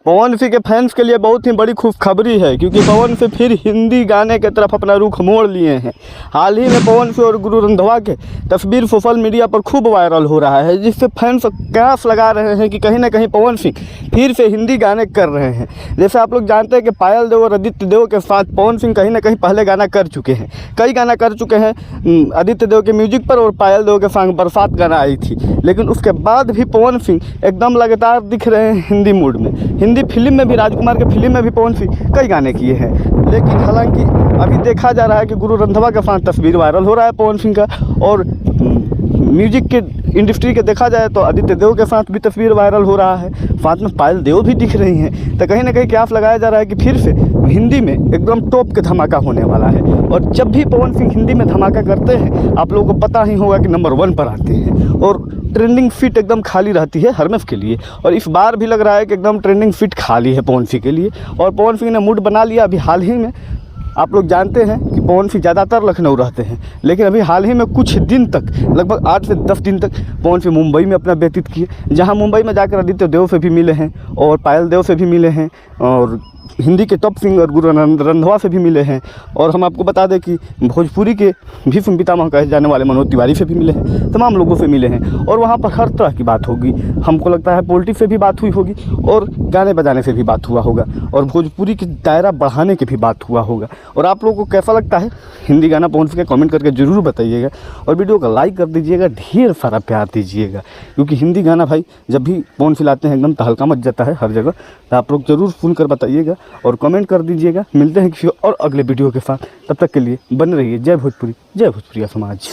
पवन सिंह के फैंस के लिए बहुत ही बड़ी खुशखबरी है, क्योंकि पवन सिंह फिर हिंदी गाने की तरफ अपना रुख मोड़ लिए हैं। हाल ही में पवन सिंह और गुरु रंधावा के तस्वीर सोशल मीडिया पर खूब वायरल हो रहा है, जिससे फैंस कयास लगा रहे हैं कि कहीं ना कहीं पवन सिंह फिर से हिंदी गाने कर रहे हैं। जैसे आप लोग जानते हैं कि पायल देव और आदित्य देव के साथ पवन सिंह कहीं ना कहीं पहले गाना कर चुके हैं, कई गाना कर चुके हैं आदित्य देव के म्यूजिक पर, और पायल देव के संग बरसात गाना आई थी। लेकिन उसके बाद भी पवन सिंह एकदम लगातार दिख रहे हैं हिंदी मूड में। हिंदी फिल्म में भी, राजकुमार के फिल्म में भी पवन सिंह कई गाने किए हैं। लेकिन हालांकि अभी देखा जा रहा है कि गुरु रंधावा के साथ तस्वीर वायरल हो रहा है पवन सिंह का, और म्यूजिक के इंडस्ट्री के देखा जाए तो आदित्य देव के साथ भी तस्वीर वायरल हो रहा है, साथ में पायल देव भी दिख रही हैं। तो कहीं ना कहीं कयास लगाया जा रहा है कि फिर से हिंदी में एकदम टॉप के धमाका होने वाला है। और जब भी पवन सिंह हिंदी में धमाका करते हैं, आप लोगों को पता ही होगा कि नंबर 1 पर आते हैं, और ट्रेंडिंग फिट एकदम खाली रहती है हर मैच के लिए। और इस बार भी लग रहा है कि एकदम ट्रेंडिंग फिट खाली है पवन सिंह के लिए, और पवन सिंह ने मूड बना लिया। अभी हाल ही में आप लोग जानते हैं कि पवन सिंह ज़्यादातर लखनऊ रहते हैं, लेकिन अभी हाल ही में कुछ दिन तक, लगभग 8 से 10 दिन तक पवन सिंह मुंबई में अपना व्यतीत किए, जहां मुंबई में जाकर आदित्य देव से भी मिले हैं और पायल देव से भी मिले हैं, और हिंदी के टॉप सिंगर गुरु रंधावा से भी मिले हैं। और हम आपको बता दें कि भोजपुरी के भीष्म पितामह कहे जाने वाले मनोज तिवारी से भी मिले हैं, तमाम लोगों से मिले हैं। और वहाँ पर हर तरह की बात होगी, हमको लगता है पॉलिटिक्स से भी बात हुई होगी, और गाने बजाने से भी बात हुआ होगा, और भोजपुरी की दायरा बढ़ाने की भी बात हुआ होगा। और आप लोगों को कैसा लगता है हिंदी गाना पवन सिंह का, कमेंट करके ज़रूर बताइएगा, और वीडियो को लाइक कर दीजिएगा, ढेर सारा प्यार दीजिएगा, क्योंकि हिंदी गाना भाई जब भी पवन सिंह लाते हैं एकदम तहलका मच जाता है हर जगह। तो आप लोग ज़रूर सुनकर बताइएगा और कमेंट कर दीजिएगा। मिलते हैं किसी और अगले वीडियो के साथ, तब तक के लिए बने रहिए। जय भोजपुरी, जय भोजपुरिया समाज।